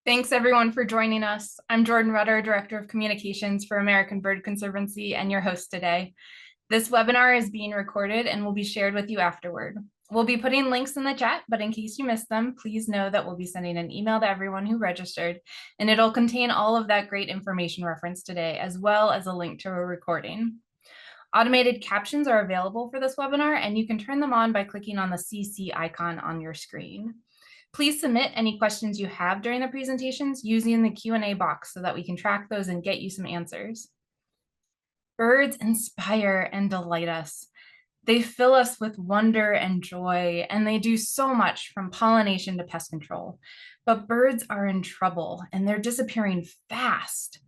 Thanks everyone for joining us. I'm Jordan Rutter, Director of Communications for American Bird Conservancy and your host today. This webinar is being recorded and will be shared with you afterward. We'll be putting links in the chat, but in case you missed them, please know that we'll be sending an email to everyone who registered, and it'll contain all of that great information referenced today, as well as a link to a recording. Automated captions are available for this webinar, and you can turn them on by clicking on the CC icon on your screen. Please submit any questions you have during the presentations using the Q&A box so that we can track those and get you some answers. Birds inspire and delight us. They fill us with wonder and joy, and they do so much from pollination to pest control. But birds are in trouble, and they're disappearing fast.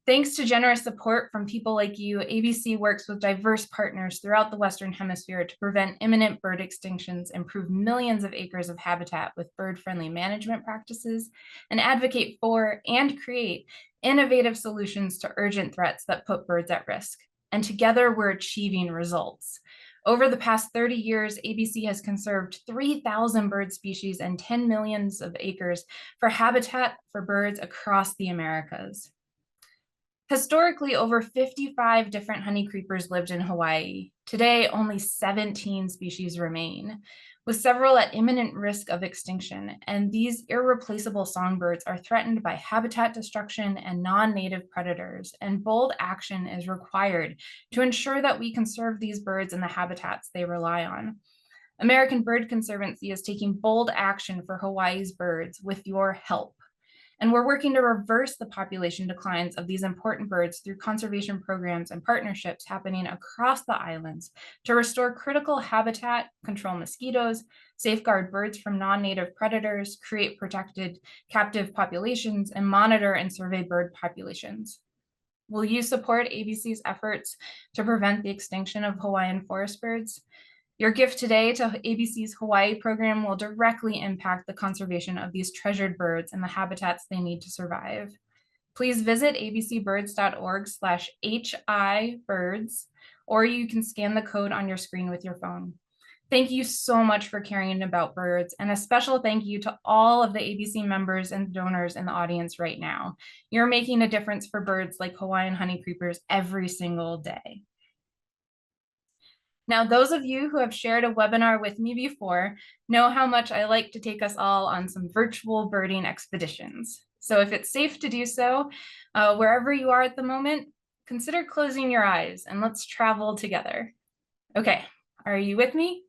Thanks to generous support from people like you, ABC works with diverse partners throughout the Western Hemisphere to prevent imminent bird extinctions, improve millions of acres of habitat with bird-friendly management practices, and advocate for and create innovative solutions to urgent threats that put birds at risk. And together we're achieving results. Over the past 30 years, ABC has conserved 3,000 bird species and 10 million of acres for habitat for birds across the Americas. Historically, over 55 different honeycreepers lived in Hawaii. Today, only 17 species remain, with several at imminent risk of extinction, and these irreplaceable songbirds are threatened by habitat destruction and non-native predators, and bold action is required to ensure that we conserve these birds in the habitats they rely on. American Bird Conservancy is taking bold action for Hawaii's birds with your help. And we're working to reverse the population declines of these important birds through conservation programs and partnerships happening across the islands to restore critical habitat, control mosquitoes, safeguard birds from non-native predators, create protected captive populations, and monitor and survey bird populations. Will you support ABC's efforts to prevent the extinction of Hawaiian forest birds? Your gift today to ABC's Hawai'i program will directly impact the conservation of these treasured birds and the habitats they need to survive. Please visit abcbirds.org/HIBirds, or you can scan the code on your screen with your phone. Thank you so much for caring about birds, and a special thank you to all of the ABC members and donors in the audience right now. You're making a difference for birds like Hawaiian honeycreepers every single day. Now, those of you who have shared a webinar with me before know how much I like to take us all on some virtual birding expeditions. So if it's safe to do so, wherever you are at the moment, consider closing your eyes and let's travel together. Okay, are you with me?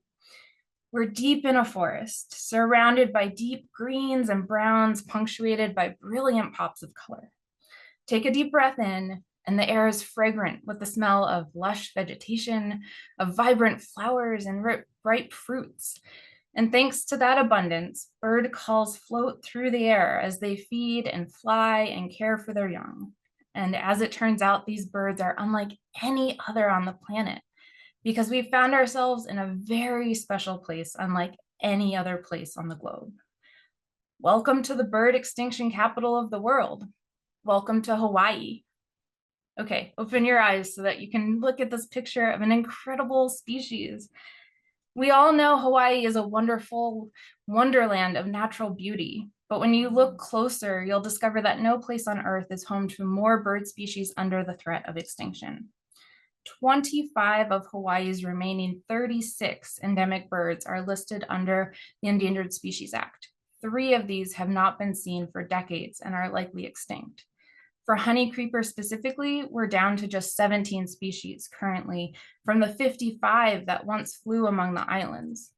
We're deep in a forest, surrounded by deep greens and browns, punctuated by brilliant pops of color. Take a deep breath in, and the air is fragrant with the smell of lush vegetation, of vibrant flowers and ripe fruits. And thanks to that abundance, bird calls float through the air as they feed and fly and care for their young. And as it turns out, these birds are unlike any other on the planet because we found ourselves in a very special place, unlike any other place on the globe. Welcome to the bird extinction capital of the world. Welcome to Hawaii. Okay, open your eyes so that you can look at this picture of an incredible species. We all know Hawaii is a wonderful wonderland of natural beauty, but when you look closer, you'll discover that no place on Earth is home to more bird species under the threat of extinction. 25 of Hawaii's remaining 36 endemic birds are listed under the Endangered Species Act. 3 of these have not been seen for decades and are likely extinct. For honeycreepers specifically, we're down to just 17 species currently from the 55 that once flew among the islands.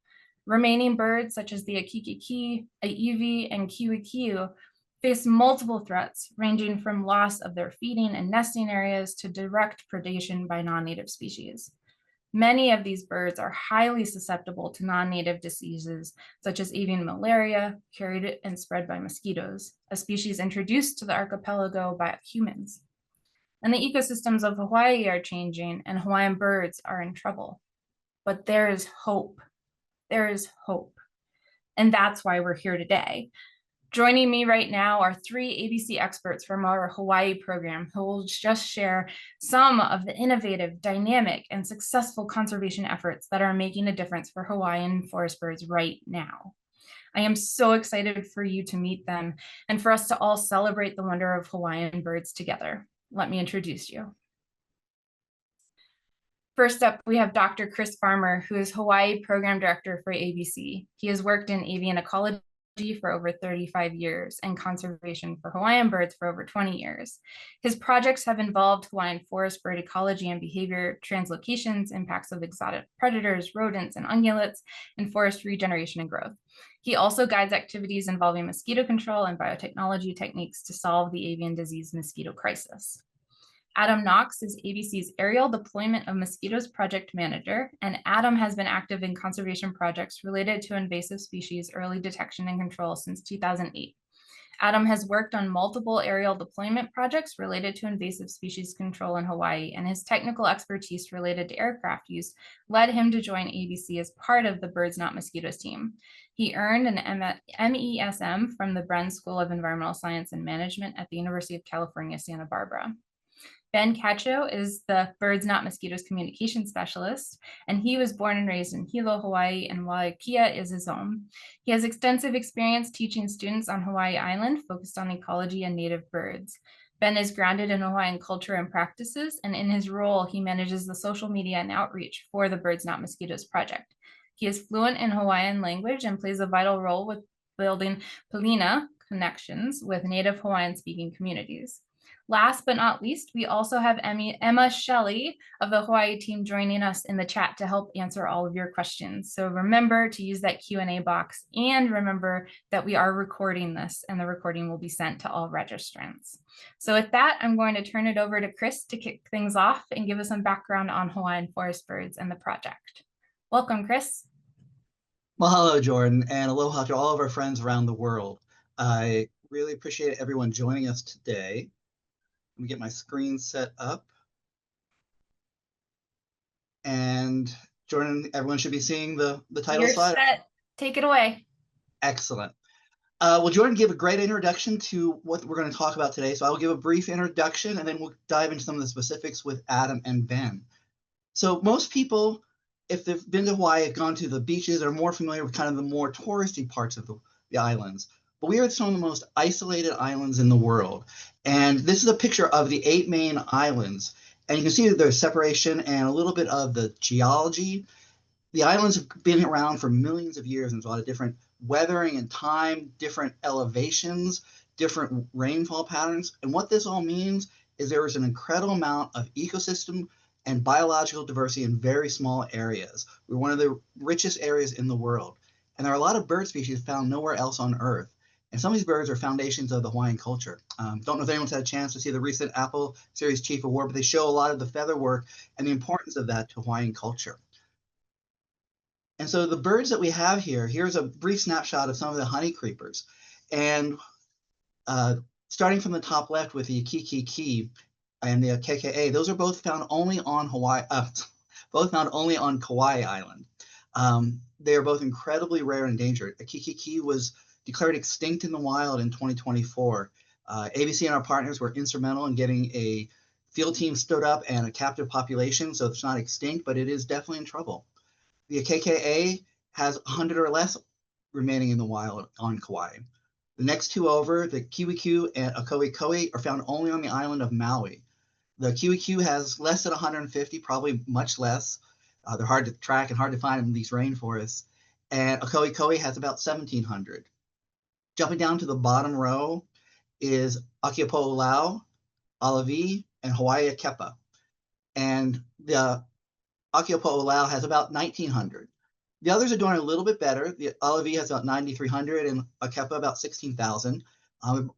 Remaining birds such as the akikiki, aiwi, and kiwikiu face multiple threats ranging from loss of their feeding and nesting areas to direct predation by non-native species. Many of these birds are highly susceptible to non-native diseases, such as avian malaria, carried and spread by mosquitoes, a species introduced to the archipelago by humans. And the ecosystems of Hawaii are changing, and Hawaiian birds are in trouble. But there is hope. There is hope. And that's why we're here today. Joining me right now are 3 ABC experts from our Hawai'i program who will just share some of the innovative, dynamic, and successful conservation efforts that are making a difference for Hawaiian forest birds right now. I am so excited for you to meet them and for us to all celebrate the wonder of Hawaiian birds together. Let me introduce you. First up, we have Dr. Chris Farmer, who is Hawai'i Program Director for ABC. He has worked in avian ecology for over 35 years and conservation for Hawaiian birds for over 20 years. His projects have involved Hawaiian forest bird ecology and behavior, translocations, impacts of exotic predators, rodents, and ungulates, and forest regeneration and growth. He also guides activities involving mosquito control and biotechnology techniques to solve the avian disease mosquito crisis. Adam Knox is ABC's Aerial Deployment of Mosquitoes Project Manager, and Adam has been active in conservation projects related to invasive species early detection and control since 2008. Adam has worked on multiple aerial deployment projects related to invasive species control in Hawaii, and his technical expertise related to aircraft use led him to join ABC as part of the Birds Not Mosquitoes team. He earned an MESM from the Bren School of Environmental Science and Management at the University of California, Santa Barbara. Ben Catcho is the Birds Not Mosquitoes communication specialist, and he was born and raised in Hilo, Hawaii, and Waiakea is his home. He has extensive experience teaching students on Hawaii Island focused on ecology and native birds. Ben is grounded in Hawaiian culture and practices, and in his role, he manages the social media and outreach for the Birds Not Mosquitoes project. He is fluent in Hawaiian language and plays a vital role with building Palina connections with native Hawaiian speaking communities. Last but not least, we also have Emma Shelley of the Hawaii team joining us in the chat to help answer all of your questions. So remember to use that Q&A box, and remember that we are recording this and the recording will be sent to all registrants. So with that, I'm going to turn it over to Chris to kick things off and give us some background on Hawaiian forest birds and the project. Welcome, Chris. Well, hello, Jordan, and aloha to all of our friends around the world. I really appreciate everyone joining us today. Let me get my screen set up. And Jordan, everyone should be seeing the title slide. You're set. Take it away. Excellent. Well, Jordan gave a great introduction to what we're going to talk about today. So I'll give a brief introduction, and then we'll dive into some of the specifics with Adam and Ben. So most people, if they've been to Hawaii, have gone to the beaches, are more familiar with kind of the more touristy parts of the islands. But we are some of the most isolated islands in the world. And this is a picture of the 8 main islands. And you can see that there's separation and a little bit of the geology. The islands have been around for millions of years, and there's a lot of different weathering and time, different elevations, different rainfall patterns. And what this all means is there is an incredible amount of ecosystem and biological diversity in very small areas. We're one of the richest areas in the world. And there are a lot of bird species found nowhere else on Earth. And some of these birds are foundations of the Hawaiian culture. Don't know if anyone's had a chance to see the recent Apple Series Chief Award, but they show a lot of the feather work and the importance of that to Hawaiian culture. And so the birds that we have here, here's a brief snapshot of some of the honeycreepers. And starting from the top left with the kikiki and the KKA, those are both found only on Hawaii, both found only on Kauai Island. They are both incredibly rare and endangered. A kikiki was declared extinct in the wild in 2024. ABC and our partners were instrumental in getting a field team stood up and a captive population, so it's not extinct, but it is definitely in trouble. The KKA has 100 or less remaining in the wild on Kauai. The next two over, the kiwikiu and akoikoi, are found only on the island of Maui. The kiwikiu has less than 150, probably much less. They're hard to track and hard to find in these rainforests. And akoikoi has about 1,700. Jumping down to the bottom row is Akiapo'olau, Alavi, and Hawaii Kepa. And the Akiapo'olau has about 1,900. The others are doing a little bit better. The Alavi has about 9,300 and Akepa about 16,000.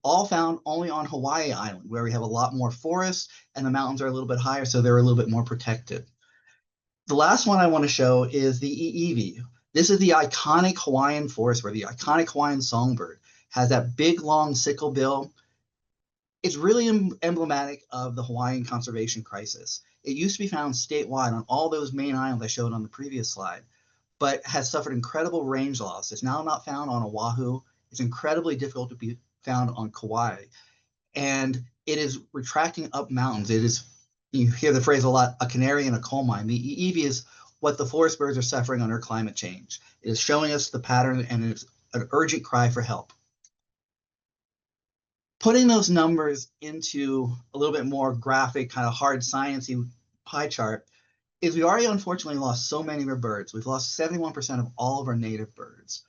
All found only on Hawaii Island, where we have a lot more forests and the mountains are a little bit higher, so they're a little bit more protected. The last one I want to show is the I'iwi. This is the iconic Hawaiian forest bird, the iconic Hawaiian songbird. Has that big, long sickle bill. It's really emblematic of the Hawaiian conservation crisis. It used to be found statewide on all those main islands I showed on the previous slide, but has suffered incredible range loss. It's now not found on Oahu. It's incredibly difficult to be found on Kauai. And it is retracting up mountains. It is, you hear the phrase a lot, a canary in a coal mine. The I'iwi is what the forest birds are suffering under climate change. It is showing us the pattern, and it's an urgent cry for help. Putting those numbers into a little bit more graphic, kind of hard sciencey pie chart is we already unfortunately lost so many of our birds. We've lost 71% of all of our native birds.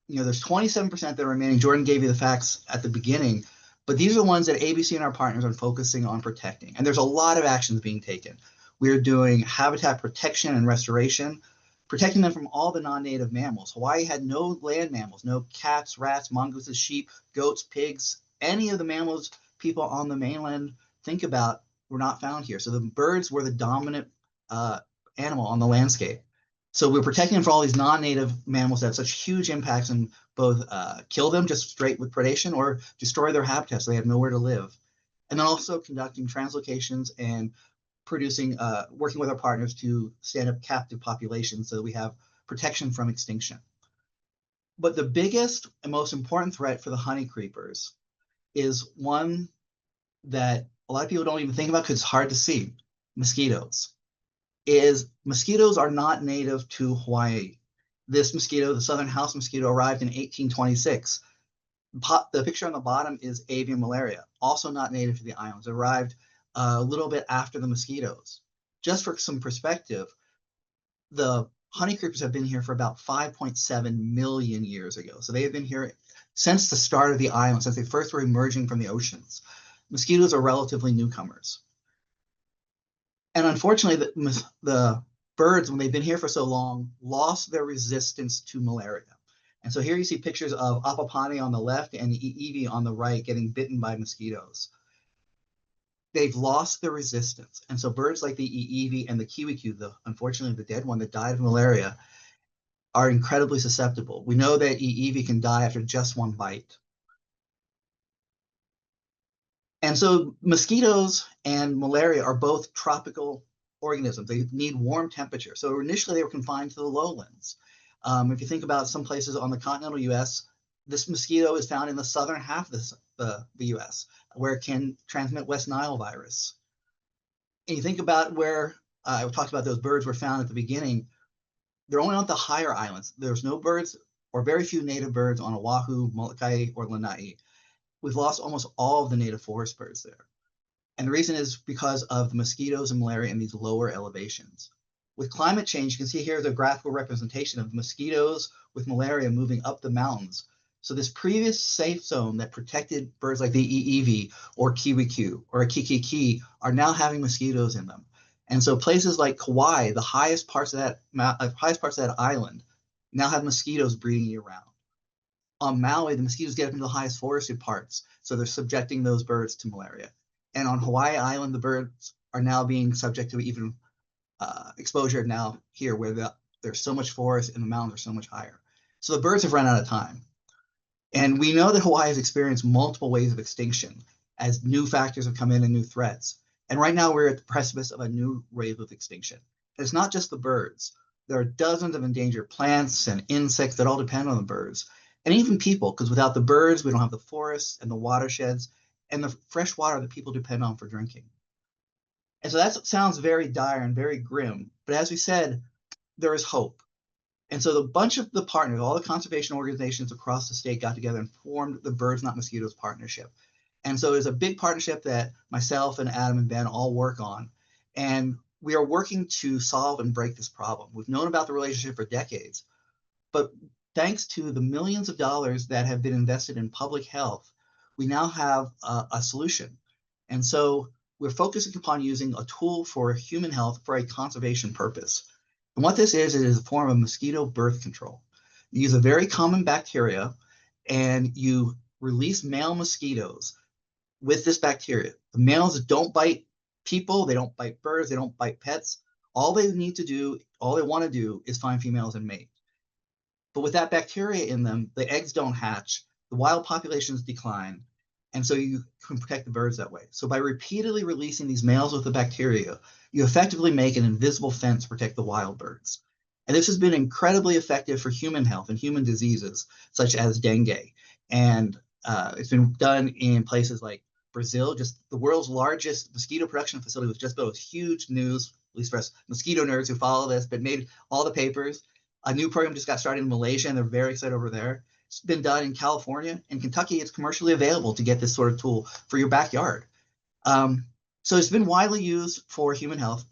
There's 27% that are remaining. Jordan gave you the facts at the beginning, but these are the ones that ABC and our partners are focusing on protecting. And there's a lot of actions being taken. We're doing habitat protection and restoration, protecting them from all the non-native mammals. Hawaii had no land mammals, no cats, rats, mongooses, sheep, goats, pigs, any of the mammals people on the mainland think about were not found here. So the birds were the dominant animal on the landscape. So we're protecting them from all these non-native mammals that have such huge impacts and both kill them just straight with predation or destroy their habitat so they have nowhere to live. And then also conducting translocations and producing, working with our partners to stand up captive populations so that we have protection from extinction. But the biggest and most important threat for the honeycreepers is one that a lot of people don't even think about because it's hard to see: mosquitoes. Mosquitoes are not native to Hawaii. This mosquito, the southern house mosquito, arrived in 1826. The picture on the bottom is avian malaria, also not native to the islands. It arrived a little bit after the mosquitoes. Just for some perspective, the honeycreepers have been here for about 5.7 million years ago. So they have been here since the start of the island, since they first were emerging from the oceans. Mosquitoes are relatively newcomers. And unfortunately, the birds, when they've been here for so long, lost their resistance to malaria. And so here you see pictures of apapani on the left and I'iwi on the right getting bitten by mosquitoes. They've lost their resistance. And so birds like the I'iwi and the kiwikiu, unfortunately the dead one that died of malaria, are incredibly susceptible. We know that I'iwi can die after just one bite. And so mosquitoes and malaria are both tropical organisms. They need warm temperature. So initially they were confined to the lowlands. If you think about some places on the continental US, this mosquito is found in the southern half of the US, where it can transmit West Nile virus. And you think about where I talked about those birds were found at the beginning, they're only on the higher islands. There's no birds or very few native birds on Oahu, Molokai, or Lanai. We've lost almost all of the native forest birds there. And the reason is because of the mosquitoes and malaria in these lower elevations. With climate change, you can see here the graphical representation of mosquitoes with malaria moving up the mountains. So this previous safe zone that protected birds like the I'iwi or kiwikiu or a kikiki are now having mosquitoes in them. And so places like Kauai, the highest parts of that island, now have mosquitoes breeding year-round. On Maui, the mosquitoes get up into the highest forested parts, so they're subjecting those birds to malaria. And on Hawaii Island, the birds are now being subject to even exposure now here, where there's so much forest and the mountains are so much higher. So the birds have run out of time. And we know that Hawaii has experienced multiple waves of extinction as new factors have come in and new threats. And right now we're at the precipice of a new wave of extinction. And it's not just the birds. There are dozens of endangered plants and insects that all depend on the birds. And even people, because without the birds, we don't have the forests and the watersheds and the fresh water that people depend on for drinking. And so that sounds very dire and very grim. But as we said, there is hope. And so the bunch of the partners, all the conservation organizations across the state got together and formed the Birds Not Mosquitoes Partnership. And so there's a big partnership that myself and Adam and Ben all work on. And we are working to solve and break this problem. We've known about the relationship for decades, but thanks to the millions of dollars that have been invested in public health, we now have a solution. And so we're focusing upon using a tool for human health for a conservation purpose. And what this is, it is a form of mosquito birth control. You use a very common bacteria and you release male mosquitoes with this bacteria. The males don't bite people, they don't bite birds, they don't bite pets. All they want to do is find females and mate. But with that bacteria in them, the eggs don't hatch, the wild populations decline, and so you can protect the birds that way. So by repeatedly releasing these males with the bacteria, you effectively make an invisible fence to protect the wild birds. And this has been incredibly effective for human health and human diseases, such as dengue. And it's been done in places like Brazil, just the world's largest mosquito production facility, was just built. Huge news, at least for us mosquito nerds who follow this, but made all the papers. A new program just got started in Malaysia, and they're very excited over there. It's been done in California and Kentucky. It's commercially available to get this sort of tool for your backyard. So it's been widely used for human health,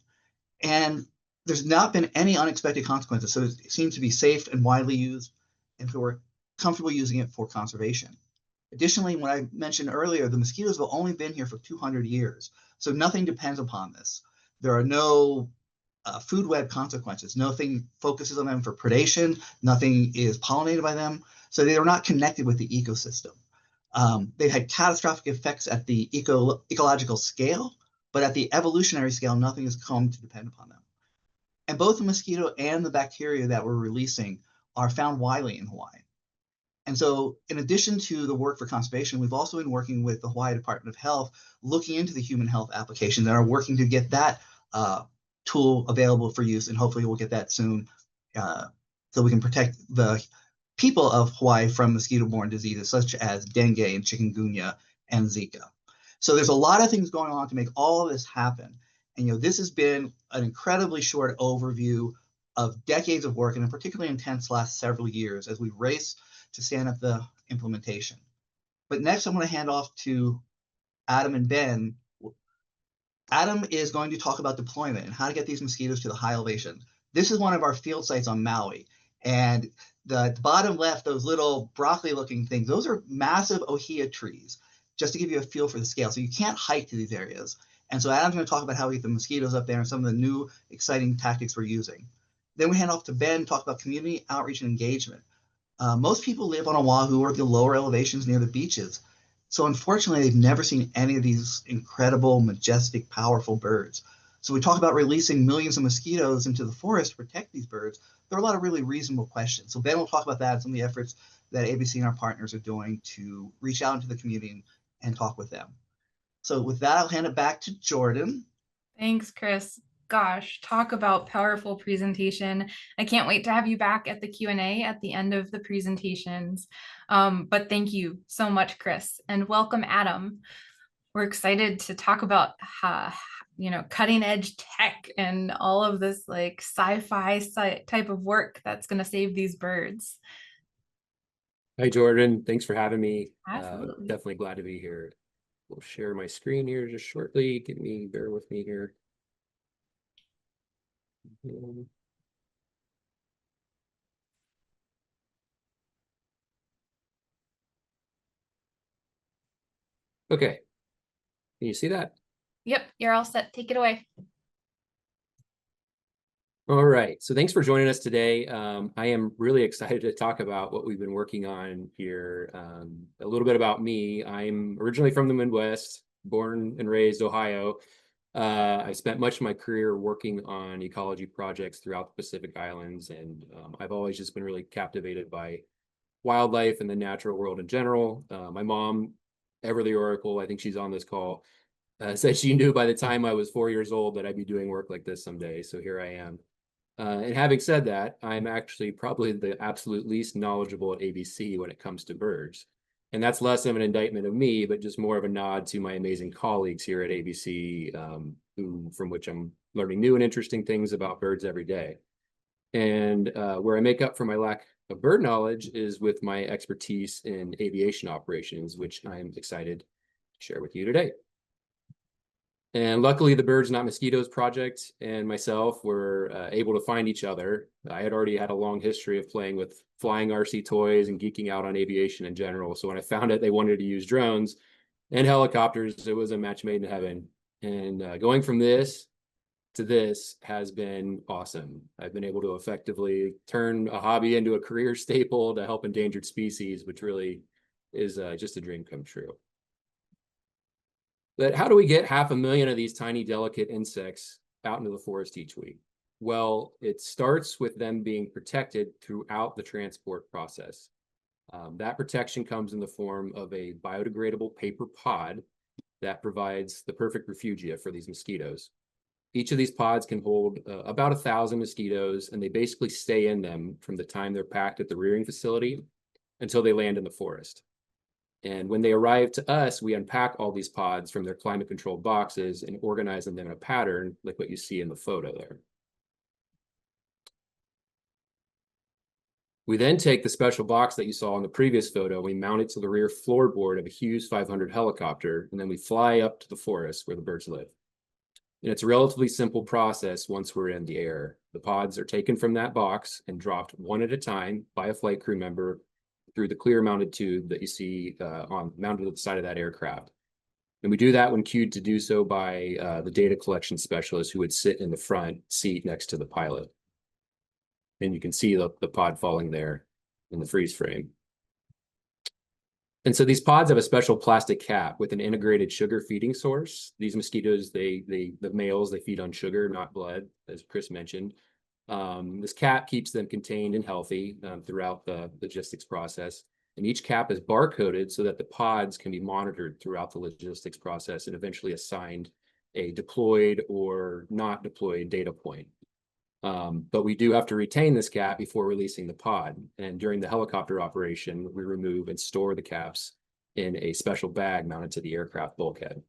and there's not been any unexpected consequences. So it seems to be safe and widely used, and so we're comfortable using it for conservation. Additionally, when I mentioned earlier, the mosquitoes have only been here for 200 years, so nothing depends upon this. There are no food web consequences. Nothing focuses on them for predation. Nothing is pollinated by them. So they are not connected with the ecosystem. They've had catastrophic effects at the ecological scale, but at the evolutionary scale, nothing has come to depend upon them. And both the mosquito and the bacteria that we're releasing are found widely in Hawaii. And so in addition to the work for conservation, we've also been working with the Hawaii Department of Health, looking into the human health applications and are working to get that tool available for use. And hopefully we'll get that soon so we can protect the people of Hawaii from mosquito-borne diseases such as dengue and chikungunya and Zika. So there's a lot of things going on to make all of this happen. And this has been an incredibly short overview of decades of work, and a particularly intense last several years as we race to stand up the implementation. But next, I'm going to hand off to Adam and Ben. Adam is going to talk about deployment and how to get these mosquitoes to the high elevation. This is one of our field sites on Maui. And the bottom left, those little broccoli-looking things, those are massive ohia trees, just to give you a feel for the scale. So you can't hike to these areas. And so Adam's going to talk about how we get the mosquitoes up there and some of the new exciting tactics we're using. Then we hand off to Ben to talk about community outreach and engagement. Most people live on Oahu or the lower elevations near the beaches. So unfortunately, they've never seen any of these incredible, majestic, powerful birds. So we talk about releasing millions of mosquitoes into the forest to protect these birds. There are a lot of really reasonable questions. So Ben will talk about that and some of the efforts that ABC and our partners are doing to reach out into the community and talk with them. So with that, I'll hand it back to Jordan. Thanks, Chris. Gosh, talk about powerful presentation. I can't wait to have you back at the Q&A at the end of the presentations. But thank you so much, Chris, and welcome, Adam. We're excited to talk about cutting edge tech and all of this like sci-fi type of work that's going to save these birds. Hi, Jordan. Thanks for having me. Absolutely. Definitely glad to be here. We'll share my screen here just shortly. Bear with me here. Okay. Can you see that? Yep, you're all set. Take it away. All right. So thanks for joining us today. I am really excited to talk about what we've been working on here. A little bit about me. I'm originally from the Midwest, born and raised Ohio. I spent much of my career working on ecology projects throughout the Pacific Islands, and I've always just been really captivated by wildlife and the natural world in general. My mom, ever the Oracle, I think she's on this call, said she knew by the time I was 4 years old that I'd be doing work like this someday. So here I am. And having said that, I'm actually probably the absolute least knowledgeable at ABC when it comes to birds. And that's less of an indictment of me, but just more of a nod to my amazing colleagues here at ABC, from which I'm learning new and interesting things about birds every day. And where I make up for my lack of bird knowledge is with my expertise in aviation operations, which I'm excited to share with you today. And luckily, the Birds Not Mosquitoes project and myself were able to find each other. I had already had a long history of playing with flying RC toys and geeking out on aviation in general. So when I found out they wanted to use drones and helicopters, it was a match made in heaven. And going from this to this has been awesome. I've been able to effectively turn a hobby into a career staple to help endangered species, which really is just a dream come true. But how do we get 500,000 of these tiny, delicate insects out into the forest each week? Well, it starts with them being protected throughout the transport process. That protection comes in the form of a biodegradable paper pod that provides the perfect refugia for these mosquitoes. Each of these pods can hold about 1,000 mosquitoes, and they basically stay in them from the time they're packed at the rearing facility until they land in the forest. And when they arrive to us, we unpack all these pods from their climate-controlled boxes and organize them in a pattern like what you see in the photo there. We then take the special box that you saw in the previous photo, we mount it to the rear floorboard of a Hughes 500 helicopter, and then we fly up to the forest where the birds live. And it's a relatively simple process once we're in the air. The pods are taken from that box and dropped one at a time by a flight crew member through the clear mounted tube that you see mounted at the side of that aircraft. And we do that when cued to do so by the data collection specialist who would sit in the front seat next to the pilot. And you can see the pod falling there in the freeze frame. And so these pods have a special plastic cap with an integrated sugar feeding source. These mosquitoes, the males, they feed on sugar, not blood, as Chris mentioned. This cap keeps them contained and healthy throughout the logistics process. And each cap is barcoded so that the pods can be monitored throughout the logistics process and eventually assigned a deployed or not deployed data point. But we do have to retain this cap before releasing the pod. And during the helicopter operation, we remove and store the caps in a special bag mounted to the aircraft bulkhead.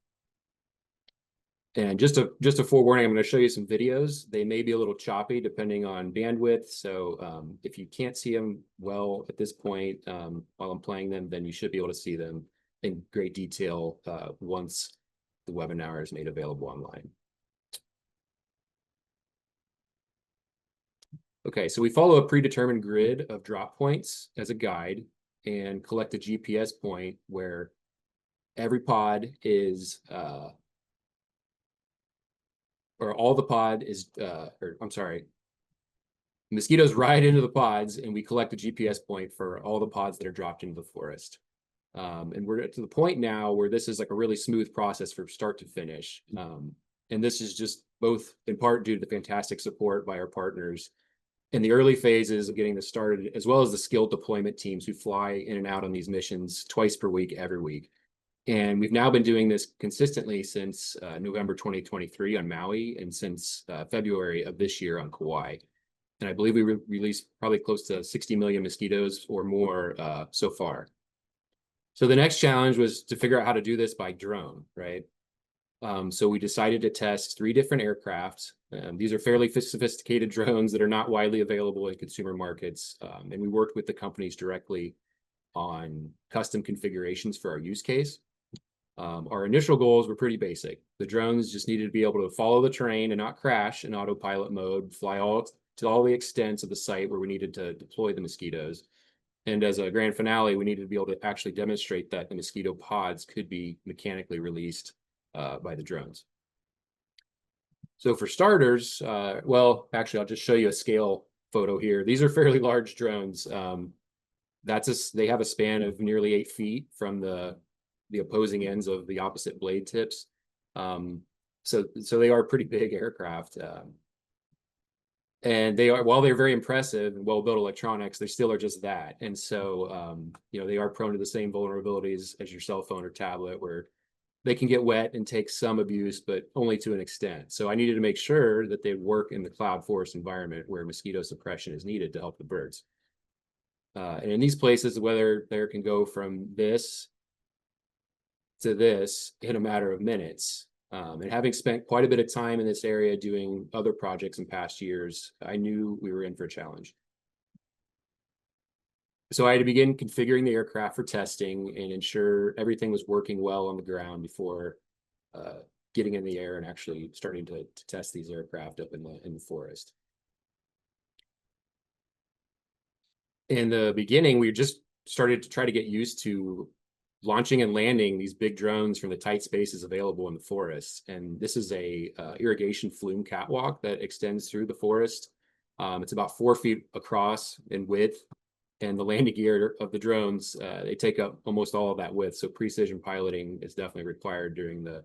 And just a forewarning, I'm going to show you some videos. They may be a little choppy depending on bandwidth. So if you can't see them well at this point while I'm playing them, then you should be able to see them in great detail once the webinar is made available online. Okay, so we follow a predetermined grid of drop points as a guide and collect a GPS point where every pod is, or all the pod is, mosquitoes ride into the pods and we collect a GPS point for all the pods that are dropped into the forest. And we're to the point now where this is like a really smooth process from start to finish. And this is just both in part due to the fantastic support by our partners in the early phases of getting this started, as well as the skilled deployment teams who fly in and out on these missions twice per week, every week. And we've now been doing this consistently since November 2023 on Maui and since February of this year on Kauai. And I believe we released probably close to 60 million mosquitoes or more so far. So the next challenge was to figure out how to do this by drone, right? So we decided to test 3 different aircraft. These are fairly sophisticated drones that are not widely available in consumer markets. And we worked with the companies directly on custom configurations for our use case. Our initial goals were pretty basic. The drones just needed to be able to follow the terrain and not crash in autopilot mode, fly to all the extents of the site where we needed to deploy the mosquitoes. And as a grand finale, we needed to be able to actually demonstrate that the mosquito pods could be mechanically released by the drones. So for starters, well, actually, I'll just show you a scale photo here. These are fairly large drones. They have a span of nearly 8 feet from the opposing ends of the opposite blade tips. So they are pretty big aircraft. And they are, while they're very impressive and well-built electronics, they still are just that. And so, they are prone to the same vulnerabilities as your cell phone or tablet, where they can get wet and take some abuse, but only to an extent. So I needed to make sure that they work in the cloud forest environment where mosquito suppression is needed to help the birds. And in these places, the weather there can go from this to this in a matter of minutes. And having spent quite a bit of time in this area doing other projects in past years, I knew we were in for a challenge. So I had to begin configuring the aircraft for testing and ensure everything was working well on the ground before getting in the air and actually starting to test these aircraft up in the forest. In the beginning, we just started to try to get used to launching and landing these big drones from the tight spaces available in the forest. And this is a irrigation flume catwalk that extends through the forest. It's about 4 feet across in width. And the landing gear of the drones, they take up almost all of that width. So precision piloting is definitely required during the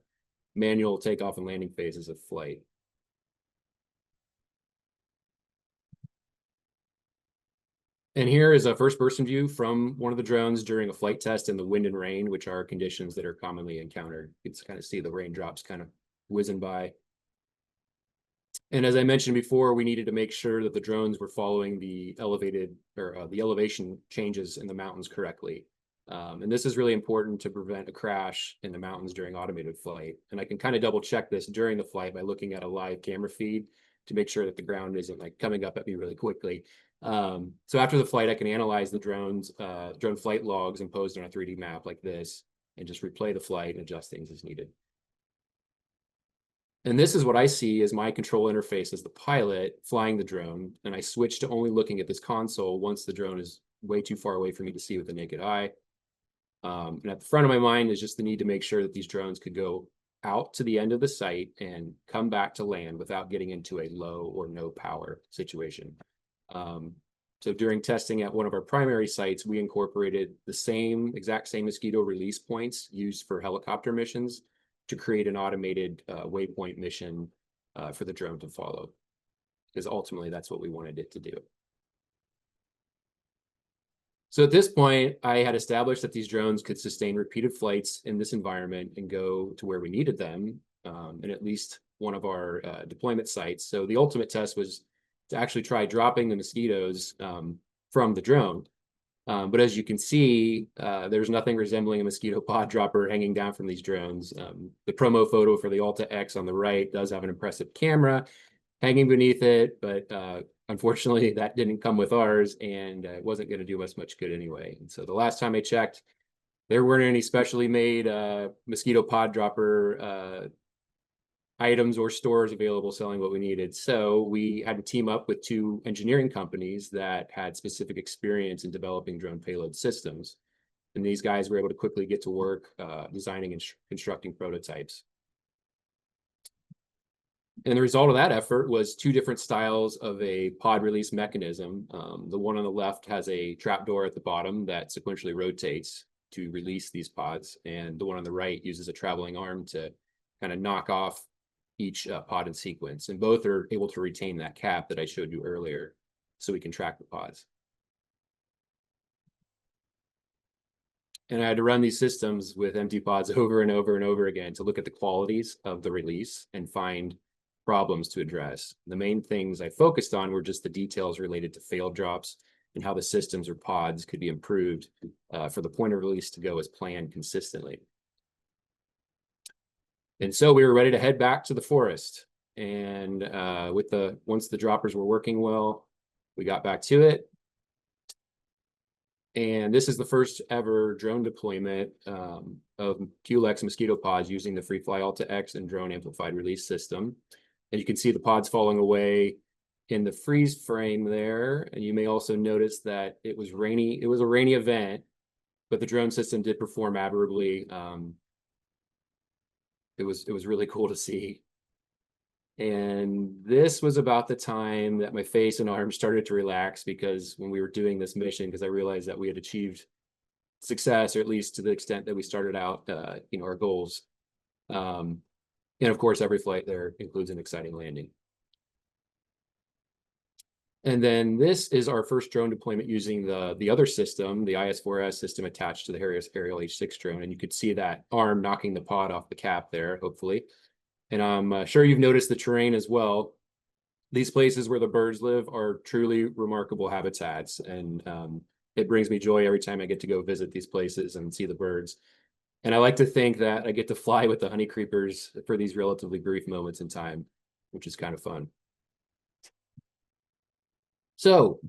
manual takeoff and landing phases of flight. And here is a first-person view from one of the drones during a flight test in the wind and rain, which are conditions that are commonly encountered. You can kind of see the raindrops kind of whizzing by. And as I mentioned before, we needed to make sure that the drones were following the the elevation changes in the mountains correctly. And this is really important to prevent a crash in the mountains during automated flight. And I can kind of double check this during the flight by looking at a live camera feed to make sure that the ground isn't like coming up at me really quickly. So after the flight, I can analyze the drone flight logs imposed on a 3D map like this, and just replay the flight and adjust things as needed. And this is what I see as my control interface as the pilot flying the drone. And I switch to only looking at this console once the drone is way too far away for me to see with the naked eye. And at the front of my mind is just the need to make sure that these drones could go out to the end of the site and come back to land without getting into a low or no power situation. So during testing at one of our primary sites, we incorporated the exact same mosquito release points used for helicopter missions to create an automated waypoint mission for the drone to follow, because ultimately that's what we wanted it to do. So at this point, I had established that these drones could sustain repeated flights in this environment and go to where we needed them in at least one of our deployment sites. So the ultimate test was to actually try dropping the mosquitoes from the drone. But as you can see, there's nothing resembling a mosquito pod dropper hanging down from these drones. The promo photo for the Alta X on the right does have an impressive camera hanging beneath it, but unfortunately that didn't come with ours, and it wasn't going to do us much good anyway. And so the last time I checked, there weren't any specially made mosquito pod dropper items or stores available selling what we needed. So we had to team up with 2 engineering companies that had specific experience in developing drone payload systems. And these guys were able to quickly get to work designing and constructing prototypes. And the result of that effort was 2 different styles of a pod release mechanism. The one on the left has a trapdoor at the bottom that sequentially rotates to release these pods. And the one on the right uses a traveling arm to kind of knock off each pod in sequence. And both are able to retain that cap that I showed you earlier, so we can track the pods. And I had to run these systems with empty pods over and over and over again to look at the qualities of the release and find problems to address. The main things I focused on were just the details related to failed drops and how the systems or pods could be improved for the point of release to go as planned consistently. And so we were ready to head back to the forest. And once the droppers were working well, we got back to it. And this is the first ever drone deployment of QLEX mosquito pods using the FreeFly Alta X and drone amplified release system. And you can see the pods falling away in the freeze frame there. And you may also notice that it was rainy. It was a rainy event, but the drone system did perform admirably. It was really cool to see. And this was about the time that my face and arms started to relax, because when we were doing this mission, because I realized that we had achieved success, or at least to the extent that we started out, our goals. And of course, every flight there includes an exciting landing. And then this is our first drone deployment using the other system, the IS-4S system attached to the Harris Aerial H6 drone. And you could see that arm knocking the pod off the cap there, hopefully. And I'm sure you've noticed the terrain as well. These places where the birds live are truly remarkable habitats. And it brings me joy every time I get to go visit these places and see the birds. And I like to think that I get to fly with the honeycreepers for these relatively brief moments in time, which is kind of fun. So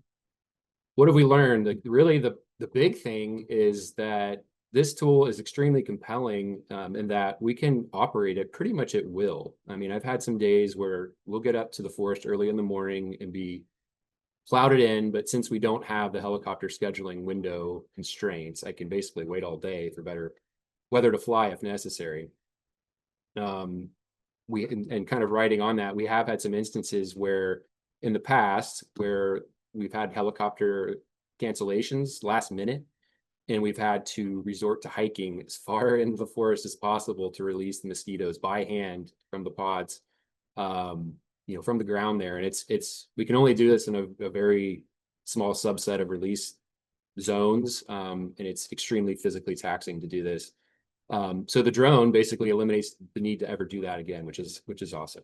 what have we learned? Really, the big thing is that this tool is extremely compelling in that we can operate it pretty much at will. I mean, I've had some days where we'll get up to the forest early in the morning and be clouded in, but since we don't have the helicopter scheduling window constraints, I can basically wait all day for better weather to fly if necessary. And kind of riding on that, we have had some instances where in the past where we've had helicopter cancellations last minute, and we've had to resort to hiking as far into the forest as possible to release the mosquitoes by hand from the pods, from the ground there. And we can only do this in a very small subset of release zones, and it's extremely physically taxing to do this. So the drone basically eliminates the need to ever do that again, which is awesome,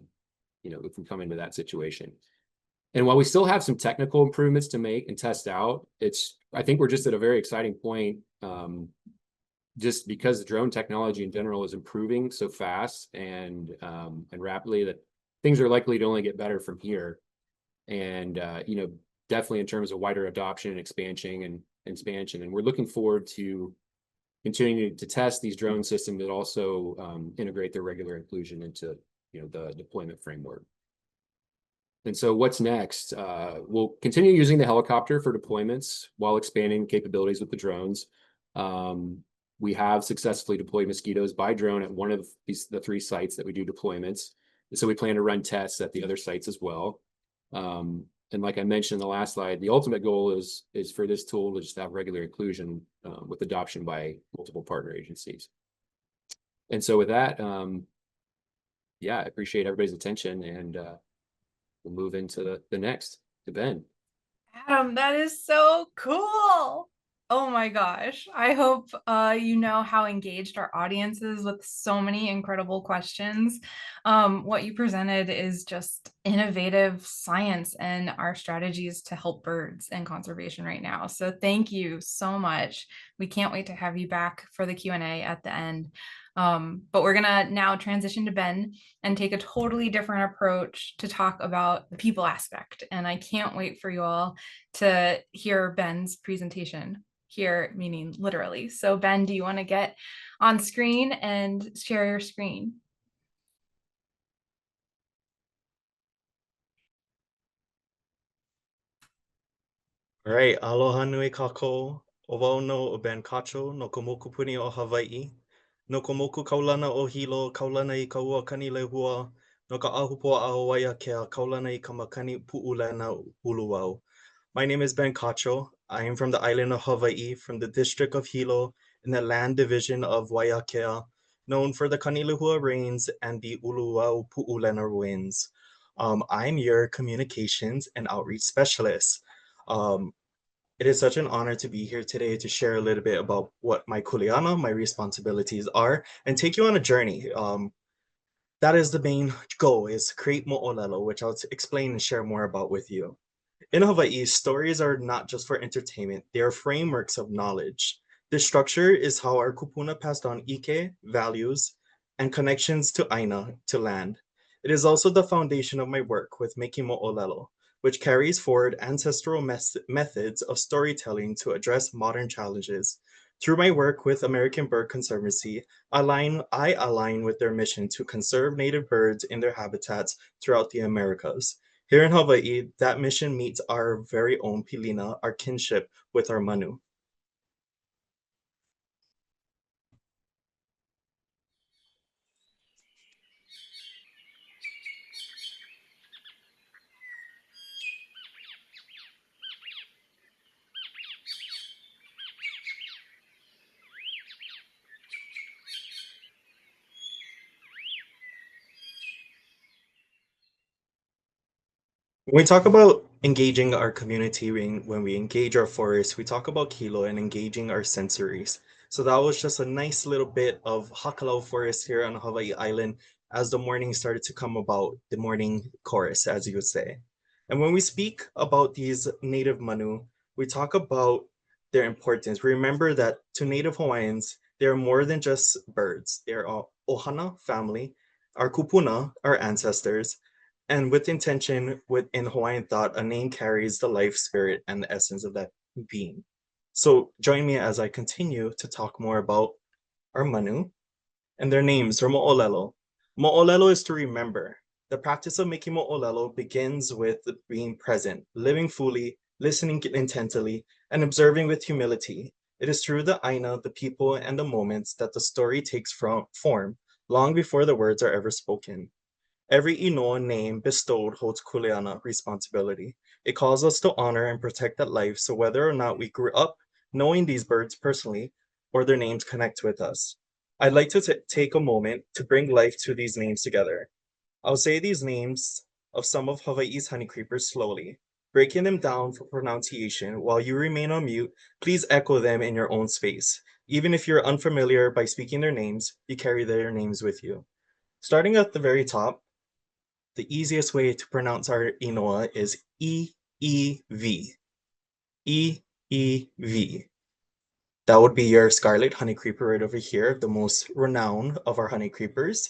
if we come into that situation. And while we still have some technical improvements to make and test out, I think we're just at a very exciting point, just because the drone technology in general is improving so fast and rapidly, that things are likely to only get better from here. And definitely in terms of wider adoption and expansion. And we're looking forward to continuing to test these drone systems, but also integrate their regular inclusion into the deployment framework. And so what's next? We'll continue using the helicopter for deployments while expanding capabilities with the drones. We have successfully deployed Mosquitoes by drone at one of the 3 sites that we do deployments. And so we plan to run tests at the other sites as well. And like I mentioned in the last slide, the ultimate goal is for this tool to just have regular inclusion with adoption by multiple partner agencies. And so with that, yeah, I appreciate everybody's attention, and we'll move into the next, to Ben. Adam, that is so cool. Oh my gosh. I hope you know how engaged our audience is with so many incredible questions. What you presented is just innovative science and our strategies to help birds and conservation right now. So thank you so much. We can't wait to have you back for the Q&A at the end. But we're gonna now transition to Ben and take a totally different approach to talk about the people aspect. And I can't wait for you all to hear Ben's presentation. Here, meaning literally. So Ben, do you want to get on screen and share your screen? All right, aloha nui kākou, o wau no o Ben Catcho no ka mokupuni o Hawaii, no ka moku kaulana o Hilo, kaulana I ka ua kani lehua, no ka ahupoa a Waiakea, kaulana I ka makani pu'ulena uluau. My name is Ben Catcho. I am from the island of Hawaii, from the district of Hilo, in the land division of Waiakea, known for the Kanilehua rains and the Uluau Pu'ulena winds. I'm your communications and outreach specialist. It is such an honor to be here today to share a little bit about what my kuleana, my responsibilities are, and take you on a journey. That is the main goal, is create mo'olelo, which I'll explain and share more about with you. In Hawaii, stories are not just for entertainment, they are frameworks of knowledge. This structure is how our kupuna passed on ike, values, and connections to aina, to land. It is also the foundation of my work with Making Mo'olelo, which carries forward ancestral methods of storytelling to address modern challenges. Through my work with American Bird Conservancy, I align with their mission to conserve native birds in their habitats throughout the Americas. Here in Hawaii, that mission meets our very own pilina, our kinship with our manu. When we talk about engaging our community, when we engage our forests, we talk about kilo and engaging our sensories. So that was just a nice little bit of Hakalau Forest here on Hawaii Island as the morning started to come about, the morning chorus, as you would say. And when we speak about these native manu, we talk about their importance. Remember that to Native Hawaiians, they are more than just birds. They are our ohana family, our kupuna, our ancestors, and with intention, within Hawaiian thought, a name carries the life, spirit, and the essence of that being. So join me as I continue to talk more about our manu and their names, or mo'olelo. Mo'olelo is to remember. The practice of making mo'olelo begins with being present, living fully, listening intently, and observing with humility. It is through the aina, the people, and the moments that the story takes form, long before the words are ever spoken. Every Inoa name bestowed holds kuleana responsibility. It calls us to honor and protect that life, so whether or not we grew up knowing these birds personally or their names connect with us. I'd like to take a moment to bring life to these names together. I'll say these names of some of Hawaii's honeycreepers slowly, breaking them down for pronunciation. While you remain on mute, please echo them in your own space. Even if you're unfamiliar by speaking their names, you carry their names with you. Starting at the very top, the easiest way to pronounce our Inoa is E-E-V. E-E-V. That would be your scarlet honeycreeper right over here, the most renowned of our honeycreepers.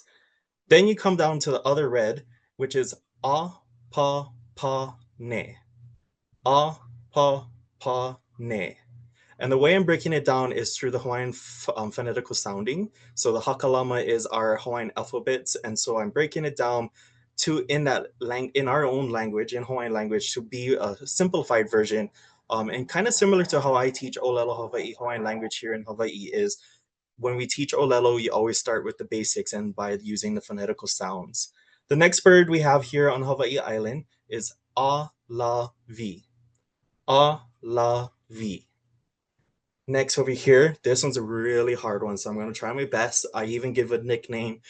Then you come down to the other red, which is A-Pa-Pa-Ne. a, pa, pa, ne. And the way I'm breaking it down is through the Hawaiian phonetical sounding. So the hakalama is our Hawaiian alphabets, and so I'm breaking it down to in our own language, in Hawaiian language, to be a simplified version. And kind of similar to how I teach Olelo Hawaii Hawaiian language here in Hawaii is when we teach Olelo, you always start with the basics and by using the phonetical sounds. The next bird we have here on Hawaii Island is a-la-vi. A-la-vi. Next over here, this one's a really hard one, so I'm going to try my best. I even give a nickname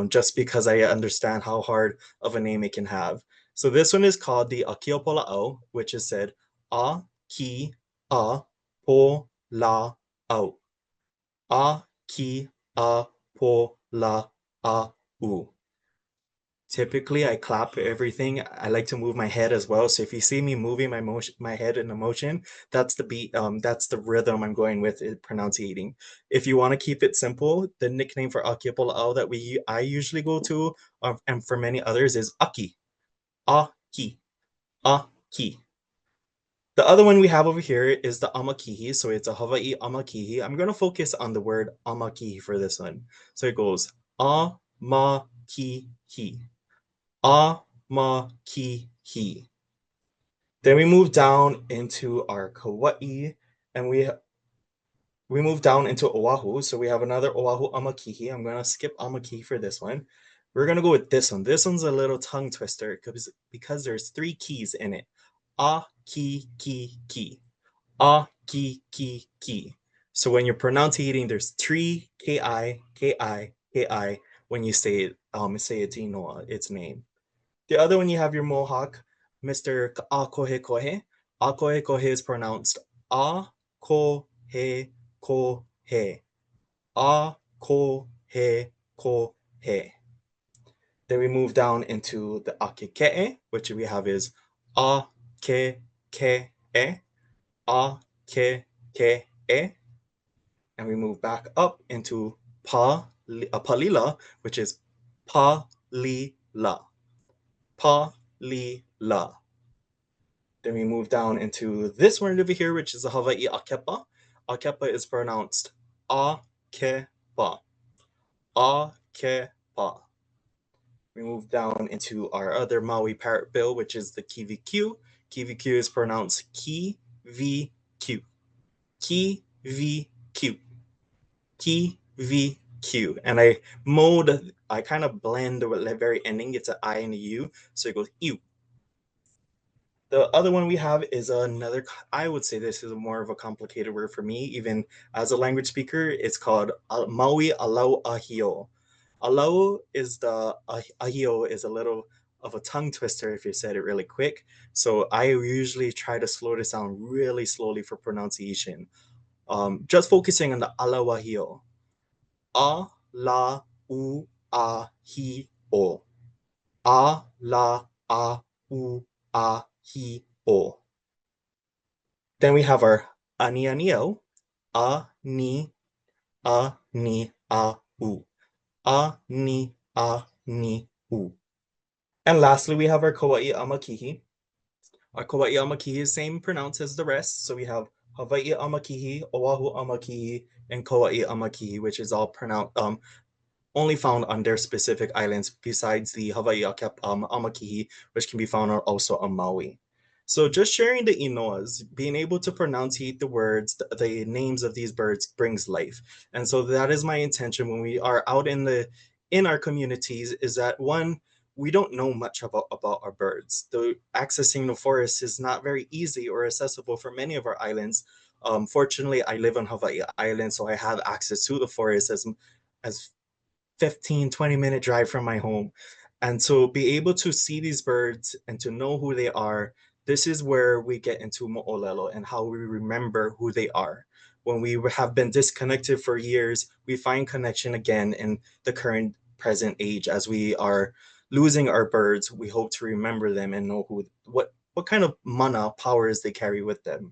just because I understand how hard of a name it can have. So this one is called the Akiopola'au, which is said a ki a po la au. A ki a po la a u. Typically, I clap everything. I like to move my head as well. So if you see me moving my head in a motion, that's the beat. That's the rhythm I'm going with pronunciating. If you want to keep it simple, the nickname for Akiapola'au that I usually go to, and for many others, is Aki. Aki. Aki. The other one we have over here is the amakihi. So it's a Hawaii amakihi. I'm going to focus on the word amakihi for this one. So it goes amakihi. A-ma-ki-hi. Then we move down into our Kauai, and we move down into Oahu. So we have another Oahu amakihi. I'm going to skip amakihi for this one. We're going to go with this one. This one's a little tongue twister because there's 3 keys in it. A-ki-ki-ki. A-ki-ki-ki. So when you're pronunciating, there's 3 K-I, K-I, K-I when you say its name. The other one, you have your Mohawk, Mr. Akohe Kohe. Akohe Kohe is pronounced A-ko-he ko-he. A-ko-he ko-he. Then we move down into the Akeke'e, which we have is A-ke-ke-e. A-ke-ke-e. And we move back up into Palila, which is Pa-li-la. Pa-li-la. Then we move down into this one over here, which is the Hawaii Akepa. Akepa is pronounced A-ke-pa. A-ke-pa. We move down into our other Maui parrot bill, which is the Kiwi-Q. Kiwi-Q is pronounced Ki-vi-Q. Ki-vi-Q. Ki-vi-Q. And I kind of blend the very ending. It's an I and a U, so it goes ew. The other one we have is another, I would say this is more of a complicated word for me, even as a language speaker. It's called Maui Alau Ahio. Alau is Ahio is a little of a tongue twister if you said it really quick. So I usually try to slow this down really slowly for pronunciation. Just focusing on the Alau Ahio. A-la-u-a-hi-o. A-la-a-u-a-hi-o. Then we have our ani-ani-o. A-ni-a-ni-a-u. A-ni-a-ni-u. And lastly, we have our Kauai amakihi. Our Kauai amakihi is same pronounced as the rest. So we have Hawaii amakihi, Oahu amakihi, and Kauai amakihi, which is all pronounced only found on their specific islands besides the Hawaii amakihi, which can be found also on Maui. So just sharing the inoas, being able to pronunciate the words, the names of these birds brings life. And so that is my intention when we are out in our communities, is that one, we don't know much about our birds. Accessing the forest is not very easy or accessible for many of our islands. Fortunately, I live on Hawaii Island, so I have access to the forest as 15-20 minute drive from my home. And so be able to see these birds and to know who they are, this is where we get into mo'olelo and how we remember who they are. When we have been disconnected for years, we find connection again in the current present age. As we are losing our birds, we hope to remember them and know what kind of mana powers they carry with them.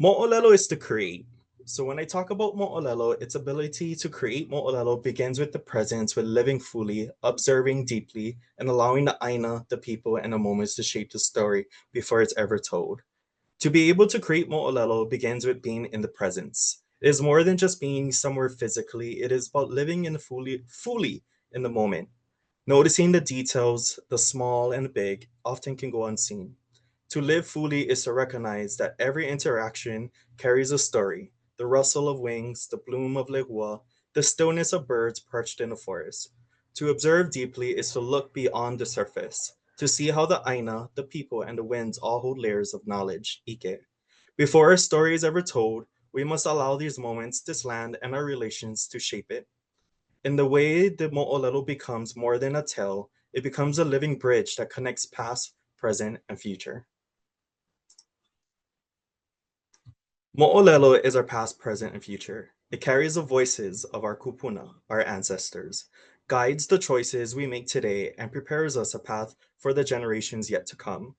Mo'olelo is to create. So when I talk about mo'olelo, its ability to create mo'olelo begins with the presence, with living fully, observing deeply, and allowing the aina, the people, and the moments to shape the story before it's ever told. To be able to create mo'olelo begins with being in the presence. It is more than just being somewhere physically. It is about living in fully in the moment. Noticing the details, the small and the big, often can go unseen. To live fully is to recognize that every interaction carries a story. The rustle of wings, the bloom of lehua, the stillness of birds perched in the forest. To observe deeply is to look beyond the surface, to see how the aina, the people, and the winds all hold layers of knowledge, ike. Before a story is ever told, we must allow these moments, this land, and our relations to shape it. In the way the mo'olelo becomes more than a tale, it becomes a living bridge that connects past, present, and future. Mo'olelo is our past, present, and future. It carries the voices of our kupuna, our ancestors, guides the choices we make today, and prepares us a path for the generations yet to come.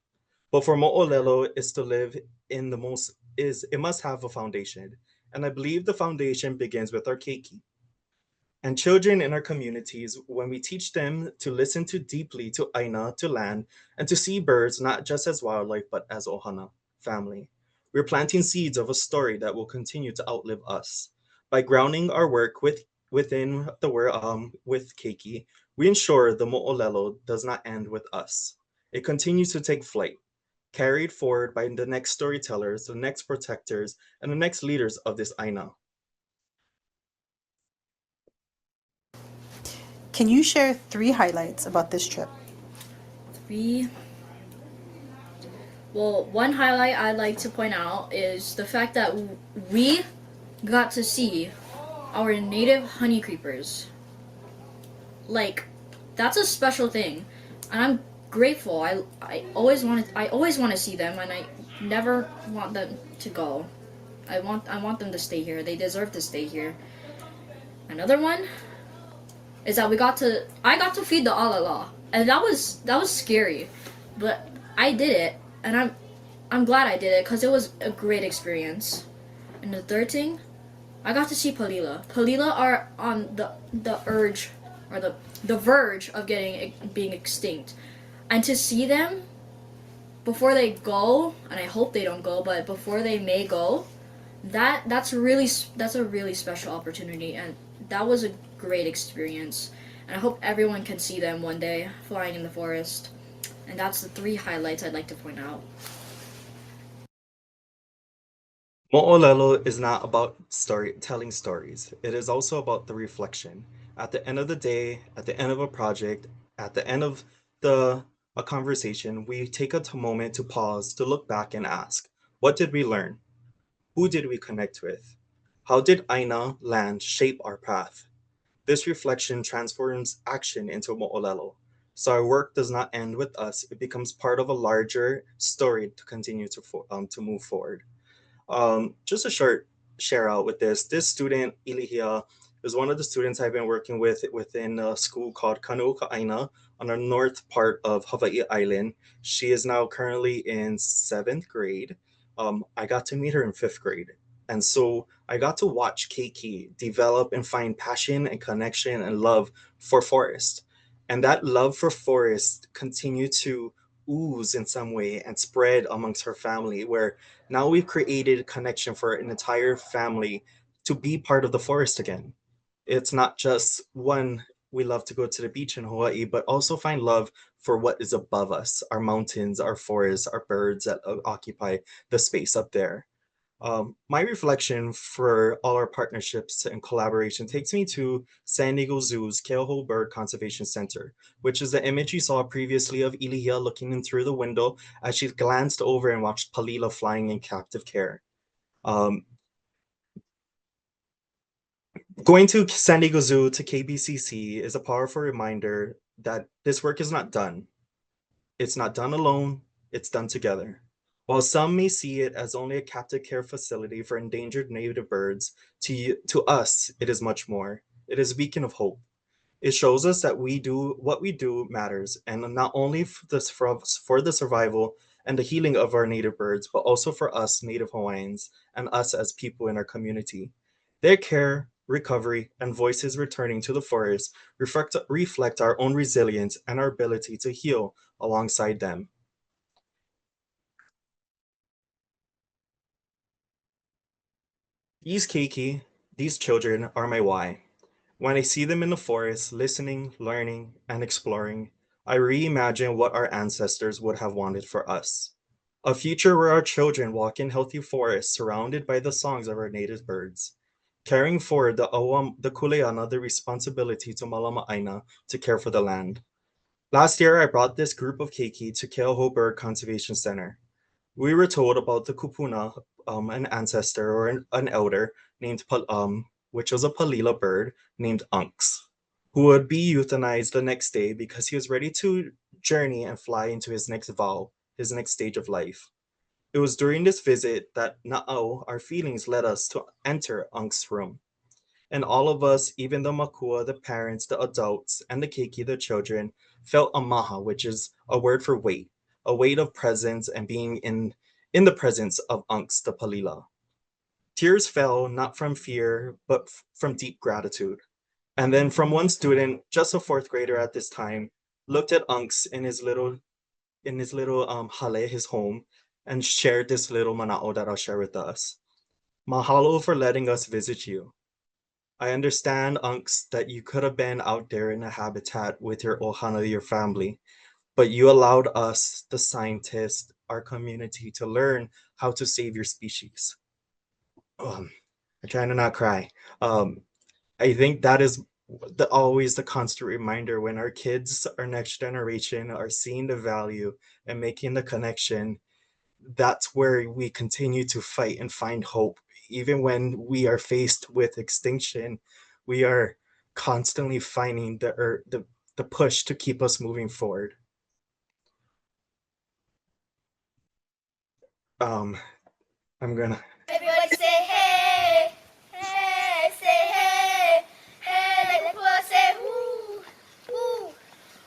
But for mo'olelo is to live in the most is it must have a foundation. And I believe the foundation begins with our keiki. And children in our communities, when we teach them to listen to deeply to aina, to land, and to see birds not just as wildlife but as ohana, family, we're planting seeds of a story that will continue to outlive us. By grounding our work within the word with keiki, we ensure the mo'olelo does not end with us. It continues to take flight, carried forward by the next storytellers, the next protectors, and the next leaders of this aina. Can you share 3 highlights about this trip? Well, one highlight I'd like to point out is the fact that we got to see our native honeycreepers. Like, that's a special thing, and I'm grateful. I always want to see them, and I never want them to go. I want them to stay here. They deserve to stay here. Another one is that I got to feed the alala, and that was scary, but I did it, and I'm glad I did it because it was a great experience. And the third thing, I got to see palila. Palila are on the urge or the verge of being extinct, and to see them before they go, and I hope they don't go, but before they may go, that's a really special opportunity, and that was a great experience. And I hope everyone can see them one day flying in the forest. And that's the 3 highlights I'd like to point out. Mo'olelo is not about telling stories. It is also about the reflection. At the end of the day, at the end of a project, at the end of a conversation, we take a moment to pause, to look back and ask, what did we learn? Who did we connect with? How did aina, land, shape our path? This reflection transforms action into mo'olelo. So our work does not end with us. It becomes part of a larger story to continue to move forward. Just a short share out with this. This student, Ilihia, is one of the students I've been working with within a school called Kanu'uka Aina on the north part of Hawaii Island. She is now currently in 7th grade. I got to meet her in 5th grade. And so I got to watch Keiki develop and find passion and connection and love for forest. And that love for forest continued to ooze in some way and spread amongst her family, where now we've created a connection for an entire family to be part of the forest again. It's not just one, we love to go to the beach in Hawaii, but also find love for what is above us, our mountains, our forests, our birds that occupy the space up there. My reflection for all our partnerships and collaboration takes me to San Diego Zoo's Keoho Bird Conservation Center, which is the image you saw previously of Ilihia looking in through the window as she glanced over and watched Palila flying in captive care. Going to San Diego Zoo to KBCC is a powerful reminder that this work is not done. It's not done alone, it's done together. While some may see it as only a captive care facility for endangered native birds, to us, it is much more. It is a beacon of hope. It shows us that what we do matters, and not only for the survival and the healing of our native birds, but also for us Native Hawaiians and us as people in our community. Their care, recovery, and voices returning to the forest reflect our own resilience and our ability to heal alongside them. These keiki, these children, are my why. When I see them in the forest, listening, learning, and exploring, I reimagine what our ancestors would have wanted for us. A future where our children walk in healthy forests surrounded by the songs of our native birds, carrying forward the kuleana, the responsibility to Malama'aina to care for the land. Last year, I brought this group of keiki to Keauhou Bird Conservation Center. We were told about the kupuna, an ancestor or an elder named which was a palila bird named Unks, who would be euthanized the next day because he was ready to journey and fly into his next vow, his next stage of life. It was during this visit that Na'au, our feelings led us to enter Unk's room. And all of us, even the makua, the parents, the adults, and the keiki, the children, felt a maha, which is a word for weight, a weight of presence and being in the presence of Unks, the palila. Tears fell not from fear, but from deep gratitude. And then from one student, just a fourth grader at this time, looked at Unks in his little hale, his home, and shared this little mana'o that I'll share with us. Mahalo for letting us visit you. I understand, Unks, that you could have been out there in a habitat with your ohana, your family, but you allowed us, the scientists, our community, to learn how to save your species. I'm trying to not cry. I think that is always the constant reminder when our kids, our next generation, are seeing the value and making the connection. That's where we continue to fight and find hope. Even when we are faced with extinction, we are constantly finding the push to keep us moving forward. I'm gonna. Everybody say hey, hey, say hey, hey, let me say whoo, whoo,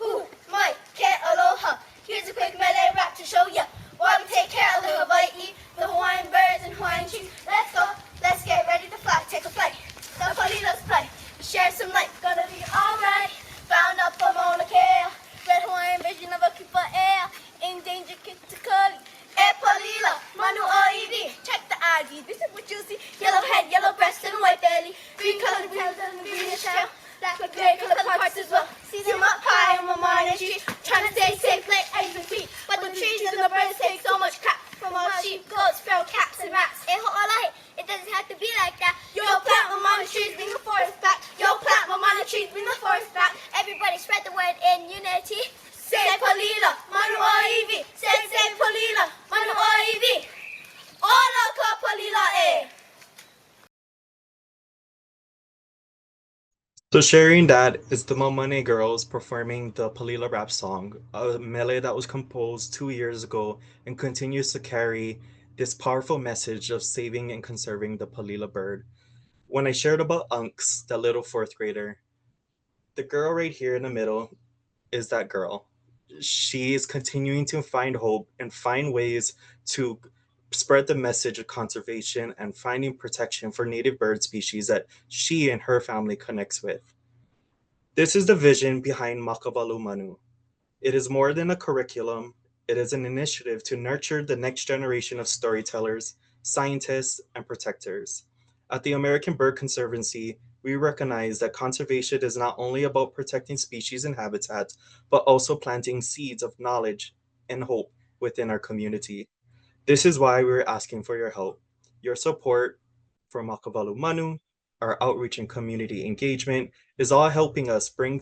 whoo. Mike, cat, aloha. Here's a quick Malay rap to show ya why we take care of the Hawaii, the Hawaiian birds and Hawaiian trees. Let's go, let's get ready to fly, take a flight. The let's play, share some light, gonna be alright. Found up a Mauna Kea, red Hawaiian vision of a keeper air, endangered critically. Palila, Manu OED, check the ID. This is what you see. Yellow head, yellow breast, and white belly. Green colored tails and the greenish tail. Black with gray colored parts as well. See them up high on my morning tree. Trying to stay safe like eggs and feet. But the trees and the birds take so much crap from all sheep, goats, feral cats, and rats. It doesn't have to be like that. Yo, plant my mama trees, bring the forest back. Yo, plant my mama trees, bring the forest back. Everybody spread the word in unity. Say Palila, Manu Oivi. Say Palila, Manu Oivi. Ola ka Palila e. So sharing that is the Mamane girls performing the Palila rap song, a mele that was composed 2 years ago and continues to carry this powerful message of saving and conserving the Palila bird. When I shared about Unks, the little fourth grader, the girl right here in the middle is that girl. She is continuing to find hope and find ways to spread the message of conservation and finding protection for native bird species that she and her family connects with. This is the vision behind Makavalu Manu. It is more than a curriculum, it is an initiative to nurture the next generation of storytellers, scientists, and protectors. At the American Bird Conservancy, we recognize that conservation is not only about protecting species and habitats, but also planting seeds of knowledge and hope within our community. This is why we're asking for your help, your support for Makavalu Manu, our outreach and community engagement is all helping us bring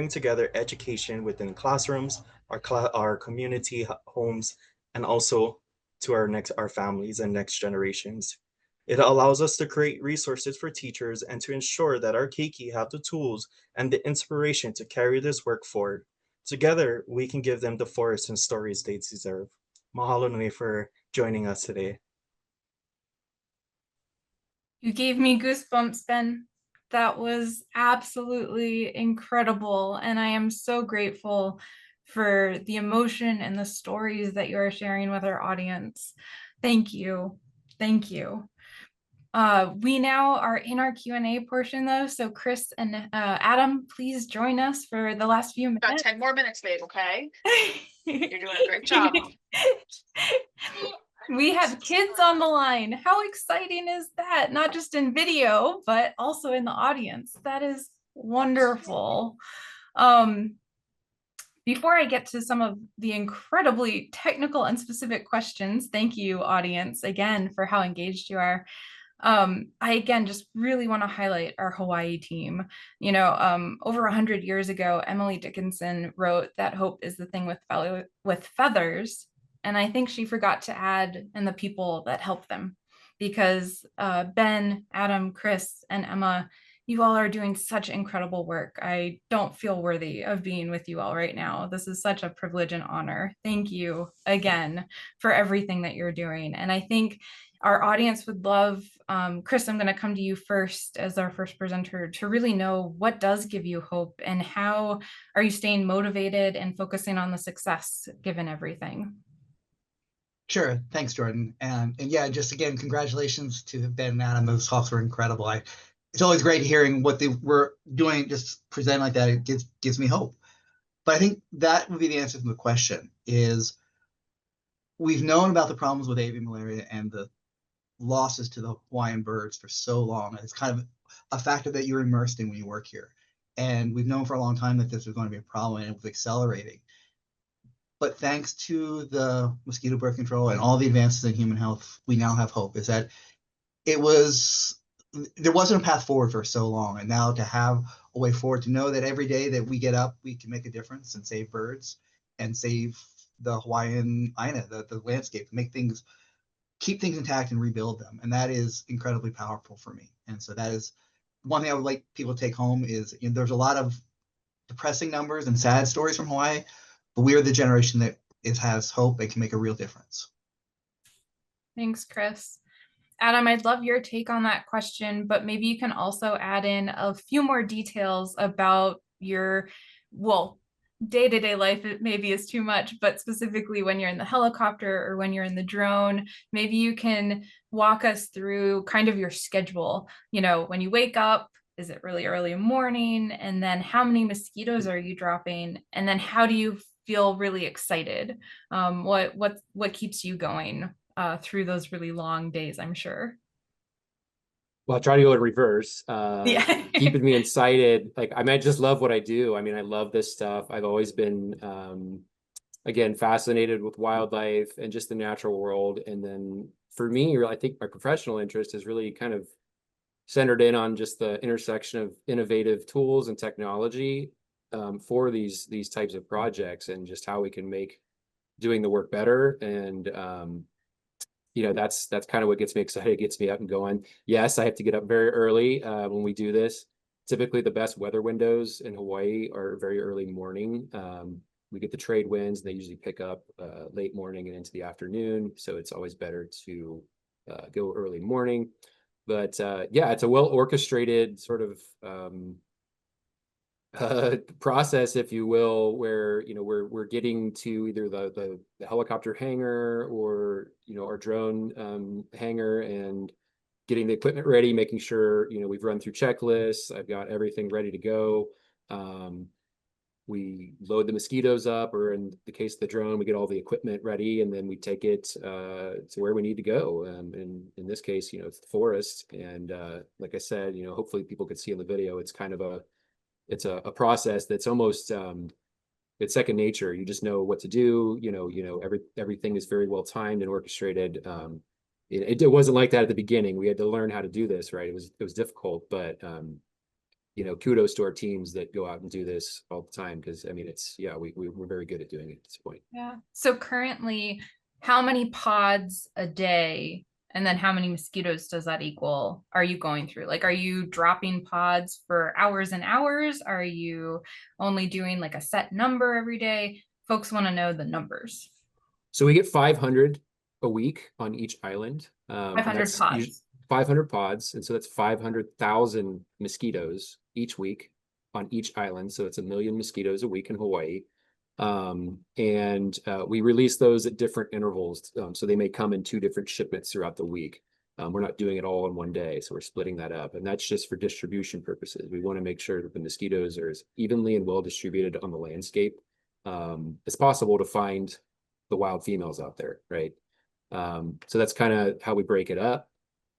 together education within classrooms, our community homes, and also to our families and next generations. It allows us to create resources for teachers and to ensure that our keiki have the tools and the inspiration to carry this work forward. Together, we can give them the forests and stories they deserve. Mahalo nui for joining us today. You gave me goosebumps, Ben. That was absolutely incredible. And I am so grateful for the emotion and the stories that you are sharing with our audience. Thank you. Thank you. We now are in our Q&A portion though. So Chris and Adam, please join us for the last few minutes. Got 10 more minutes, babe, okay? You're doing a great job. We have kids on the line. How exciting is that? Not just in video, but also in the audience. That is wonderful. Before I get to some of the incredibly technical and specific questions, thank you, audience, again, for how engaged you are. I again just really want to highlight our Hawaii team. You know, over 100 years ago, Emily Dickinson wrote that hope is the thing with feathers, and I think she forgot to add and the people that help them, because Ben, Adam, Chris, and Emma, you all are doing such incredible work. I don't feel worthy of being with you all right now. This is such a privilege and honor. Thank you again for everything that you're doing. And I think our audience would love, Chris, I'm going to come to you first as our first presenter to really know what does give you hope and how are you staying motivated and focusing on the success given everything. Sure. Thanks, Jordan. And yeah, just again, congratulations to Ben and Adam. Those talks were incredible. It's always great hearing what they were doing, just present like that. It gives me hope. But I think that would be the answer to the question is we've known about the problems with avian malaria and the losses to the Hawaiian birds for so long. It's kind of a factor that you're immersed in when you work here. And we've known for a long time that this was going to be a problem, and it was accelerating. But thanks to the mosquito birth control and all the advances in human health, we now have hope. Is that there wasn't a path forward for so long, and now to have a way forward, to know that every day that we get up, we can make a difference and save birds and save the Hawaiian Aina, the landscape, keep things intact and rebuild them. And that is incredibly powerful for me. And so that is one thing I would like people to take home is, you know, there's a lot of depressing numbers and sad stories from Hawaii, but we are the generation that has hope and can make a real difference. Thanks, Chris. Adam, I'd love your take on that question, but maybe you can also add in a few more details about your, well, day-to-day life. It maybe is too much, but specifically when you're in the helicopter or when you're in the drone, maybe you can walk us through kind of your schedule. You know, when you wake up, is it really early morning? And then how many mosquitoes are you dropping? And then how do you feel really excited? What keeps you going through those really long days, I'm sure? Well, I try to go in reverse. Yeah. Keeping me excited. Like, I mean, I just love what I do. I mean, I love this stuff. I've always been, again, fascinated with wildlife and just the natural world. And then for me, I think my professional interest is really kind of centered in on just the intersection of innovative tools and technology for these types of projects, and just how we can make doing the work better. And you know, that's kind of what gets me excited, gets me up and going. Yes, I have to get up very early when we do this. Typically, the best weather windows in Hawaii are very early morning. We get the trade winds. They usually pick up late morning and into the afternoon. So it's always better to go early morning. But yeah, it's a well orchestrated sort of process, if you will, where, you know, we're getting to either the helicopter hangar or, you know, our drone hangar, and getting the equipment ready, making sure, you know, we've run through checklists. I've got everything ready to go. We load the mosquitoes up, or in the case of the drone, we get all the equipment ready, and then we take it to where we need to go. And in this case, you know, it's the forest. And like I said, you know, hopefully people could see in the video, it's kind of it's a process that's almost it's second nature. You just know what to do. You know, everything is very well timed and orchestrated. It wasn't like that at the beginning. We had to learn how to do this, right? It was difficult, but you know, kudos to our teams that go out and do this all the time, because I mean, we're very good at doing it at this point. Yeah. So currently, how many pods a day, and then how many mosquitoes does that equal, are you going through? Like, are you dropping pods for hours and hours? Are you only doing like a set number every day? Folks want to know the numbers. So we get 500 a week on each island. 500 pods. 500 pods. And so that's 500,000 mosquitoes each week on each island. So it's 1 million mosquitoes a week in Hawaii. We release those at different intervals. So they may come in 2 different shipments throughout the week. We're not doing it all in one day, so we're splitting that up. And that's just for distribution purposes. We want to make sure that the mosquitoes are as evenly and well distributed on the landscape as possible to find the wild females out there, right? So that's kind of how we break it up.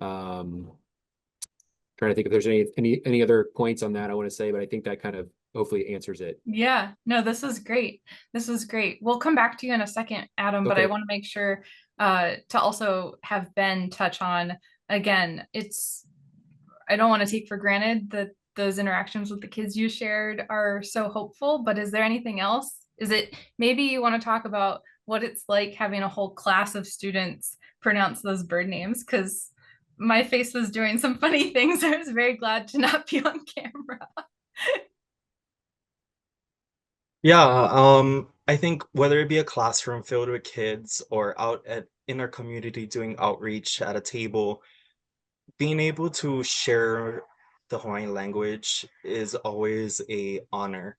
Trying to think if there's any other points on that I want to say, but I think that kind of hopefully answers it. Yeah, no, this is great. This is great. We'll come back to you in a second, Adam, but I Okay. want to make sure to also have Ben touch on, again, I don't want to take for granted that those interactions with the kids you shared are so hopeful, but is there anything else? Is it maybe you want to talk about what it's like having a whole class of students pronounce those bird names? Because my face was doing some funny things. I was very glad to not be on camera. Yeah, I think whether it be a classroom filled with kids or out in our community doing outreach at a table, being able to share the Hawaiian language is always a honor.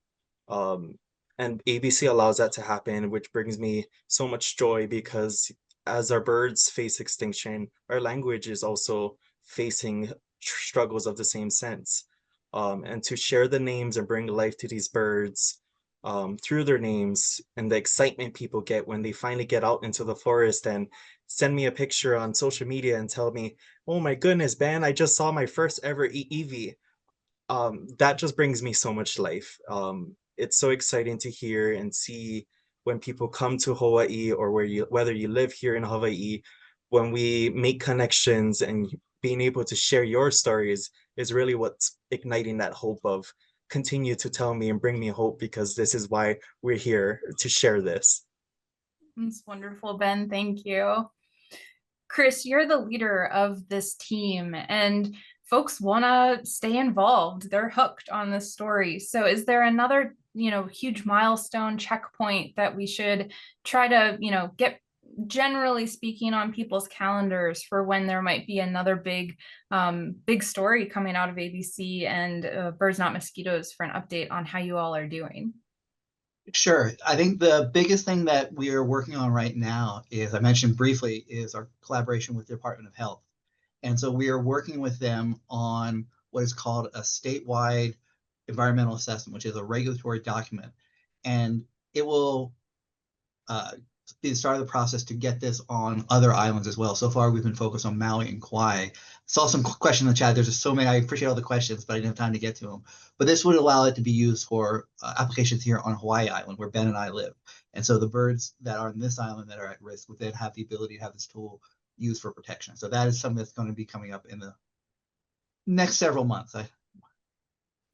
And ABC allows that to happen, which brings me so much joy because as our birds face extinction, our language is also facing struggles of the same sense. And to share the names and bring life to these birds through their names and the excitement people get when they finally get out into the forest and send me a picture on social media and tell me, oh my goodness, Ben, I just saw my first ever EEV. That just brings me so much life. It's so exciting to hear and see when people come to Hawaii or whether you live here in Hawaii, when we make connections and being able to share your stories is really what's igniting that hope of continue to tell me and bring me hope because this is why we're here to share this. That's wonderful, Ben. Thank you. Chris, you're the leader of this team and folks want to stay involved. They're hooked on this story. So is there another, huge milestone checkpoint that we should try to, get generally speaking on people's calendars for when there might be another big story coming out of ABC and Birds Not Mosquitoes for an update on how you all are doing? Sure. I think the biggest thing that we are working on right now is, I mentioned briefly, is our collaboration with the Department of Health. And so we are working with them on what is called a statewide environmental assessment, which is a regulatory document. And it will be the start of the process to get this on other islands as well. So far, we've been focused on Maui and Kauai. Saw some questions in the chat. There's just so many. I appreciate all the questions, but I didn't have time to get to them. But this would allow it to be used for applications here on Hawaii Island, where Ben and I live. And so the birds that are on this island that are at risk would then have the ability to have this tool used for protection. So that is something that's going to be coming up in the next several months.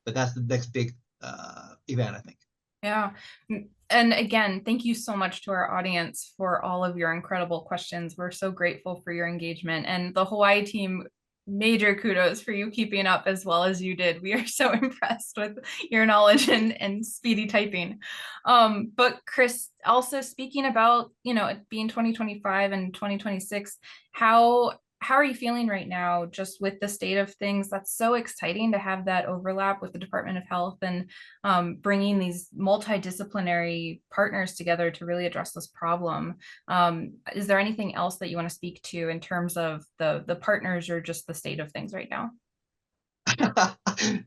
But that's the next big event, I think. Yeah. And again, thank you so much to our audience for all of your incredible questions. We're so grateful for your engagement, and the Hawaii team, major kudos for you keeping up as well as you did. We are so impressed with your knowledge and speedy typing. But Chris, also speaking about, it being 2025 and 2026, how are you feeling right now just with the state of things? That's so exciting to have that overlap with the Department of Health and bringing these multidisciplinary partners together to really address this problem. Is there anything else that you want to speak to in terms of the partners or just the state of things right now?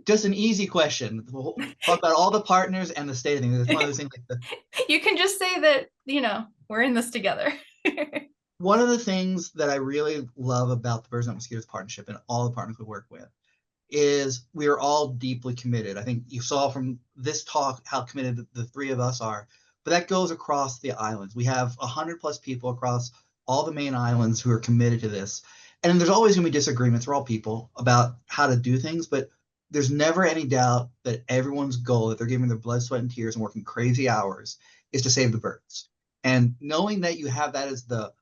Just an easy question. We'll talk about all the partners and the state of things. It's one of those things like you can just say that, we're in this together. One of the things that I really love about the Birds Not Mosquitoes partnership and all the partners we work with is we are all deeply committed. I think you saw from this talk how committed the 3 of us are, but that goes across the islands. We have 100+ people across all the main islands who are committed to this. And there's always going to be disagreements. We're all people about how to do things, but there's never any doubt that everyone's goal, that they're giving their blood, sweat, and tears and working crazy hours, is to save the birds. And knowing that you have that as the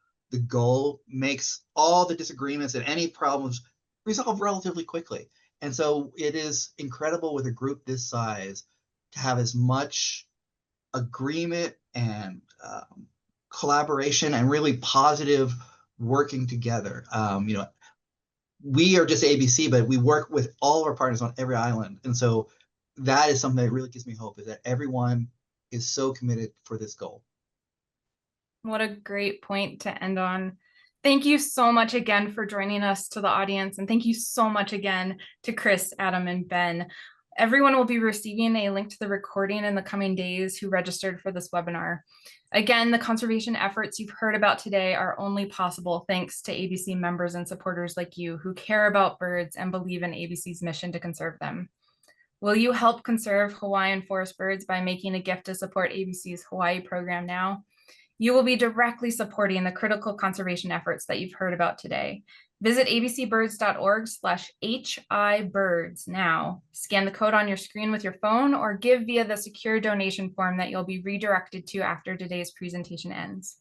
goal makes all the disagreements and any problems resolve relatively quickly. And so it is incredible with a group this size to have as much agreement and collaboration and really positive working together. We are just ABC, but we work with all of our partners on every island. And so that is something that really gives me hope, is that everyone is so committed for this goal. What a great point to end on. Thank you so much again for joining us, to the audience, and thank you so much again to Chris, Adam, and Ben. Everyone will be receiving a link to the recording in the coming days who registered for this webinar. Again, the conservation efforts you've heard about today are only possible thanks to ABC members and supporters like you who care about birds and believe in ABC's mission to conserve them. Will you help conserve Hawaiian forest birds by making a gift to support ABC's Hawai'i program now? You will be directly supporting the critical conservation efforts that you've heard about today. Visit abcbirds.org/HIBirds now. Scan the code on your screen with your phone or give via the secure donation form that you'll be redirected to after today's presentation ends.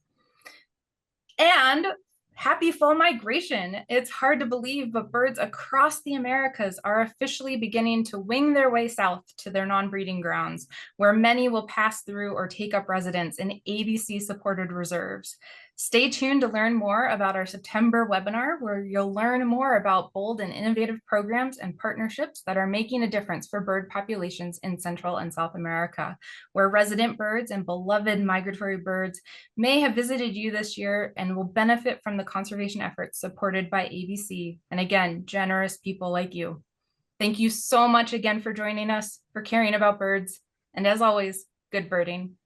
And happy fall migration. It's hard to believe, but birds across the Americas are officially beginning to wing their way south to their non-breeding grounds, where many will pass through or take up residence in ABC-supported reserves. Stay tuned to learn more about our September webinar, where you'll learn more about bold and innovative programs and partnerships that are making a difference for bird populations in Central and South America, where resident birds and beloved migratory birds may have visited you this year and will benefit from the conservation efforts supported by ABC, and again, generous people like you. Thank you so much again for joining us, for caring about birds, and as always, good birding.